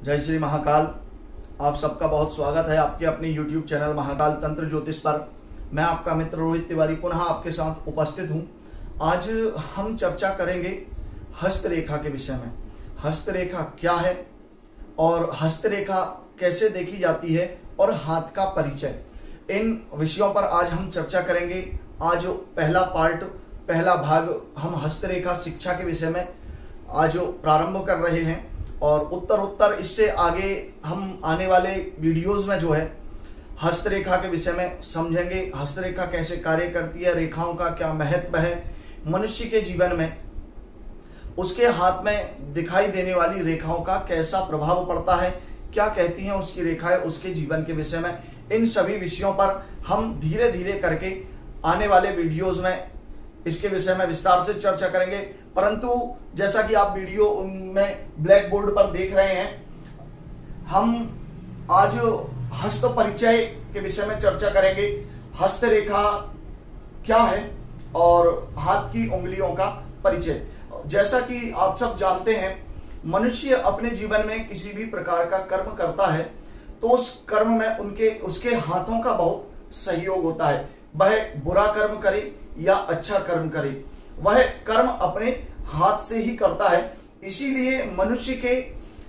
जय श्री महाकाल। आप सबका बहुत स्वागत है आपके अपने YouTube चैनल महाकाल तंत्र ज्योतिष पर। मैं आपका मित्र रोहित तिवारी पुनः आपके साथ उपस्थित हूं। आज हम चर्चा करेंगे हस्तरेखा के विषय में। हस्तरेखा क्या है और हस्तरेखा कैसे देखी जाती है और हाथ का परिचय, इन विषयों पर आज हम चर्चा करेंगे। आज पहला भाग हम हस्तरेखा शिक्षा के विषय में आज प्रारंभ कर रहे हैं और उत्तर इससे आगे हम आने वाले वीडियोस में जो है हस्तरेखा के विषय में समझेंगे। हस्तरेखा कैसे कार्य करती है, रेखाओं का क्या महत्व है मनुष्य के जीवन में, उसके हाथ में दिखाई देने वाली रेखाओं का कैसा प्रभाव पड़ता है, क्या कहती हैं उसकी रेखाएं उसके जीवन के विषय में। इन सभी विषयों पर हम धीरे धीरे करके आने वाले वीडियोस में इसके विषय में विस्तार से चर्चा करेंगे। परंतु जैसा कि आप वीडियो में ब्लैक बोर्ड पर देख रहे हैं, हम आज हस्त परिचय के विषय में चर्चा करेंगे। हस्तरेखा क्या है और हाथ की उंगलियों का परिचय। जैसा कि आप सब जानते हैं, मनुष्य अपने जीवन में किसी भी प्रकार का कर्म करता है तो उस कर्म में उसके हाथों का बहुत सहयोग होता है। वह बुरा कर्म करे या अच्छा कर्म करे, वह कर्म अपने हाथ से ही करता है। इसीलिए मनुष्य के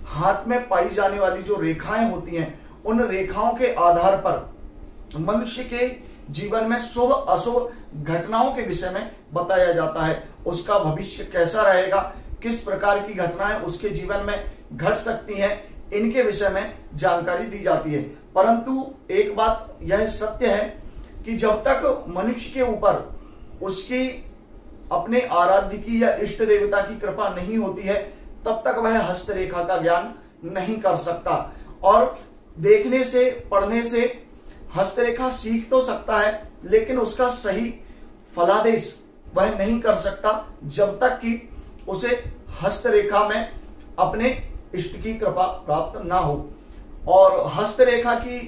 हाथ में पाई जाने वाली जो रेखाएं होती हैं, उन रेखाओं के आधार पर मनुष्य के जीवन में शुभ अशुभ घटनाओं के विषय में बताया जाता है। उसका भविष्य कैसा रहेगा, किस प्रकार की घटनाएं उसके जीवन में घट सकती हैं, इनके विषय में जानकारी दी जाती है। परंतु एक बात यह सत्य है कि जब तक मनुष्य के ऊपर उसकी अपने आराध्य की या इष्ट देवता की कृपा नहीं होती है, तब तक वह हस्तरेखा का ज्ञान नहीं कर सकता। और देखने से पढ़ने से हस्तरेखा सीख तो सकता है, लेकिन उसका सही फलादेश वह नहीं कर सकता जब तक कि उसे हस्तरेखा में अपने इष्ट की कृपा प्राप्त ना हो। और हस्तरेखा की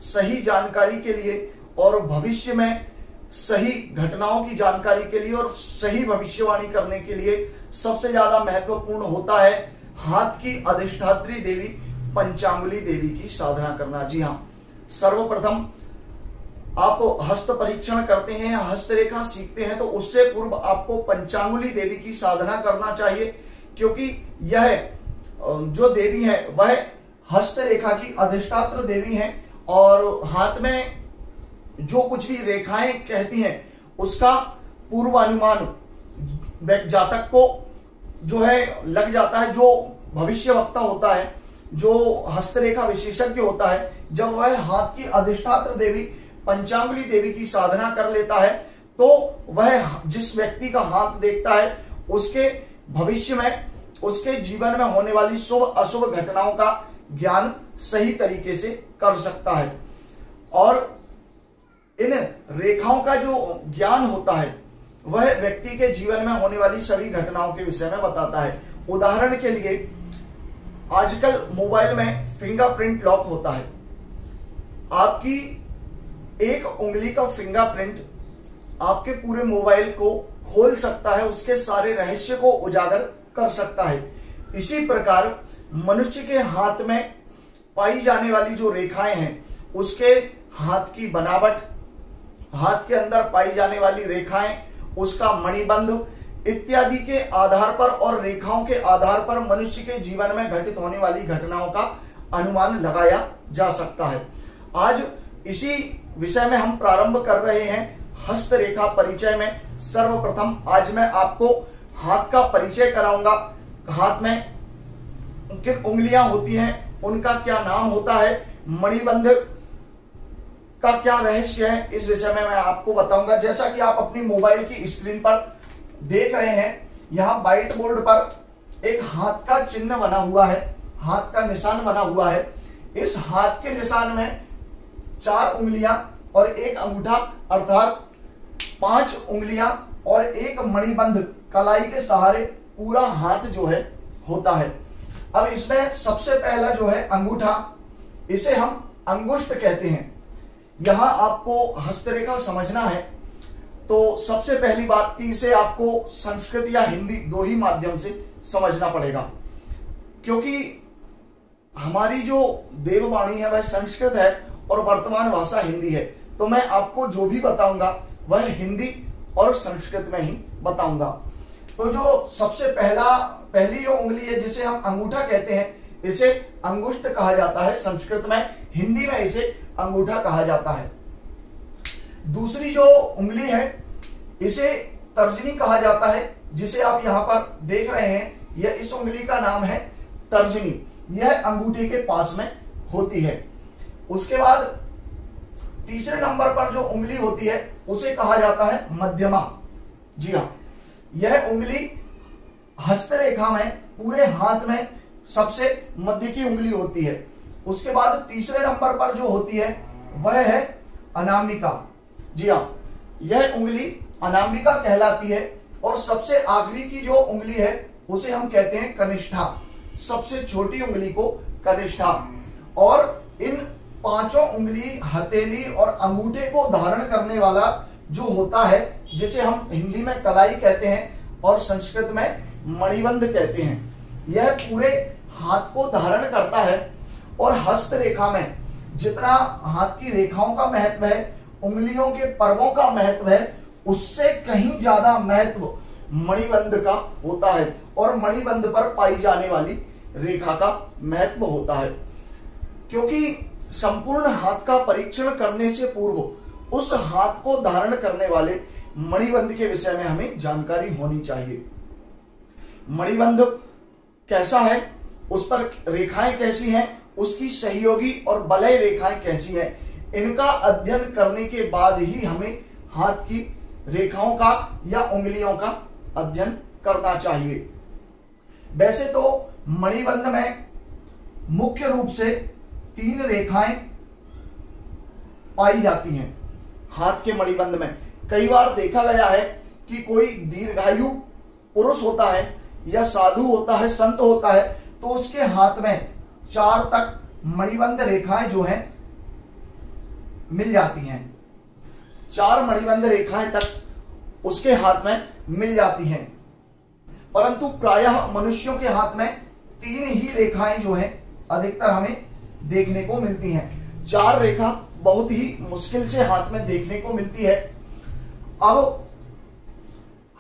सही जानकारी के लिए और भविष्य में सही घटनाओं की जानकारी के लिए और सही भविष्यवाणी करने के लिए सबसे ज्यादा महत्वपूर्ण होता है हाथ की अधिष्ठात्री देवी पंचांगुली देवी की साधना करना। जी हाँ, सर्वप्रथम आप हस्त परीक्षण करते हैं या हस्तरेखा सीखते हैं तो उससे पूर्व आपको पंचांगुली देवी की साधना करना चाहिए, क्योंकि यह जो देवी है वह हस्तरेखा की अधिष्ठात्र देवी है और हाथ में जो कुछ भी रेखाएं कहती हैं उसका पूर्वानुमान जातक को जो है लग जाता है। जो भविष्यवक्ता होता है, जो हस्तरेखा विशेषज्ञ होता है, जब वह हाथ की अधिष्ठात्र देवी पंचांगुली देवी की साधना कर लेता है तो वह जिस व्यक्ति का हाथ देखता है उसके भविष्य में उसके जीवन में होने वाली शुभ अशुभ घटनाओं का ज्ञान सही तरीके से कर सकता है। और इन रेखाओं का जो ज्ञान होता है वह व्यक्ति के जीवन में होने वाली सभी घटनाओं के विषय में बताता है। उदाहरण के लिए आजकल मोबाइल में फिंगरप्रिंट लॉक होता है। आपकी एक उंगली का फिंगरप्रिंट आपके पूरे मोबाइल को खोल सकता है, उसके सारे रहस्य को उजागर कर सकता है। इसी प्रकार मनुष्य के हाथ में पाई जाने वाली जो रेखाएं हैं, उसके हाथ की बनावट, हाथ के अंदर पाई जाने वाली रेखाएं, उसका मणिबंध इत्यादि के आधार पर और रेखाओं के आधार पर मनुष्य के जीवन में घटित होने वाली घटनाओं का अनुमान लगाया जा सकता है। आज इसी विषय में हम प्रारंभ कर रहे हैं हस्तरेखा परिचय में। सर्वप्रथम आज मैं आपको हाथ का परिचय कराऊंगा। हाथ में किन उंगलियां होती हैं, उनका क्या नाम होता है, मणिबंध का क्या रहस्य है, इस विषय में मैं आपको बताऊंगा। जैसा कि आप अपनी मोबाइल की स्क्रीन पर देख रहे हैं, यहाँ व्हाइट बोर्ड पर एक हाथ का चिन्ह बना हुआ है, हाथ का निशान बना हुआ है। इस हाथ के निशान में 4 उंगलियां और एक अंगूठा अर्थात 5 उंगलियां और एक मणिबंध कलाई के सहारे पूरा हाथ जो है होता है। अब इसमें सबसे पहला जो है अंगूठा, इसे हम अंगुष्ठ कहते हैं। यहां आपको हस्तरेखा समझना है तो सबसे पहली बात कि इसे आपको संस्कृत या हिंदी दो ही माध्यम से समझना पड़ेगा, क्योंकि हमारी जो देववाणी है वह संस्कृत है और वर्तमान भाषा हिंदी है। तो मैं आपको जो भी बताऊंगा वह हिंदी और संस्कृत में ही बताऊंगा। तो जो सबसे पहली जो उंगली है जिसे हम अंगूठा कहते हैं, इसे अंगुष्ठ कहा जाता है संस्कृत में, हिंदी में इसे अंगूठा कहा जाता है। दूसरी जो उंगली है इसे तर्जनी कहा जाता है, जिसे आप यहां पर देख रहे हैं, यह इस उंगली का नाम है तर्जनी। यह अंगूठे के पास में होती है। उसके बाद तीसरे नंबर पर जो उंगली होती है उसे कहा जाता है मध्यमा। जी हाँ, यह उंगली हस्तरेखा में पूरे हाथ में सबसे मध्य की उंगली होती है। उसके बाद तीसरे नंबर पर जो होती है वह है अनामिका। जी हाँ, यह उंगली अनामिका कहलाती है। और सबसे आखिरी की जो उंगली है उसे हम कहते हैं कनिष्ठा, सबसे छोटी उंगली को कनिष्ठा। और इन पांचों उंगली, हथेली और अंगूठे को धारण करने वाला जो होता है, जिसे हम हिंदी में कलाई कहते हैं और संस्कृत में मणिबंध कहते हैं, यह पूरे हाथ को धारण करता है। और हस्तरेखा में जितना हाथ की रेखाओं का महत्व है, उंगलियों के पर्वों का महत्व है, उससे कहीं ज्यादा महत्व मणिबंध का होता है। और मणिबंध पर पाई जाने वाली रेखा का महत्व होता है, क्योंकि संपूर्ण हाथ का परीक्षण करने से पूर्व उस हाथ को धारण करने वाले मणिबंध के विषय में हमें जानकारी होनी चाहिए। मणिबंध कैसा है, उस पर रेखाएं कैसी हैं, उसकी सहयोगी और बलय रेखाएं कैसी हैं, इनका अध्ययन करने के बाद ही हमें हाथ की रेखाओं का या उंगलियों का अध्ययन करना चाहिए। वैसे तो मणिबंध में मुख्य रूप से 3 रेखाएं पाई जाती हैं। हाथ के मणिबंध में कई बार देखा गया है कि कोई दीर्घायु पुरुष होता है या साधु होता है, संत होता है, तो उसके हाथ में 4 तक मणिबंध रेखाएं जो हैं मिल जाती हैं। 4 मणिबंध रेखाएं तक उसके हाथ में मिल जाती हैं। परंतु प्रायः मनुष्यों के हाथ में 3 ही रेखाएं जो हैं अधिकतर हमें देखने को मिलती हैं। 4 रेखा बहुत ही मुश्किल से हाथ में देखने को मिलती है। अब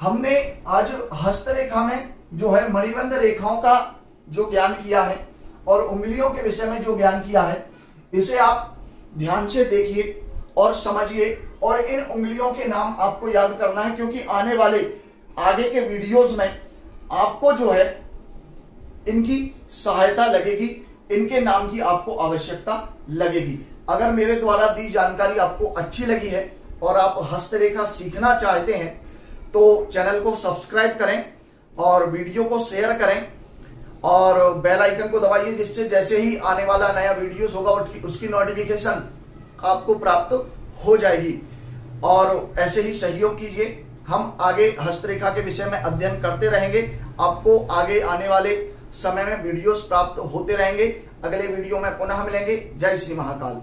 हमने आज हस्तरेखा में जो है मणिबंध रेखाओं का जो ज्ञान किया है और उंगलियों के विषय में जो ज्ञान किया है, इसे आप ध्यान से देखिए और समझिए। और इन उंगलियों के नाम आपको याद करना है, क्योंकि आने वाले आगे के वीडियोस में आपको जो है इनकी सहायता लगेगी, इनके नाम की आपको आवश्यकता लगेगी। अगर मेरे द्वारा दी जानकारी आपको अच्छी लगी है और आप हस्तरेखा सीखना चाहते हैं तो चैनल को सब्सक्राइब करें और वीडियो को शेयर करें और बेल आइकन को दबाइए, जिससे जैसे ही आने वाला नया वीडियोस होगा उसकी नोटिफिकेशन आपको प्राप्त हो जाएगी। और ऐसे ही सहयोग कीजिए। हम आगे हस्तरेखा के विषय में अध्ययन करते रहेंगे। आपको आगे आने वाले समय में वीडियोस प्राप्त होते रहेंगे। अगले वीडियो में पुनः मिलेंगे। जय श्री महाकाल।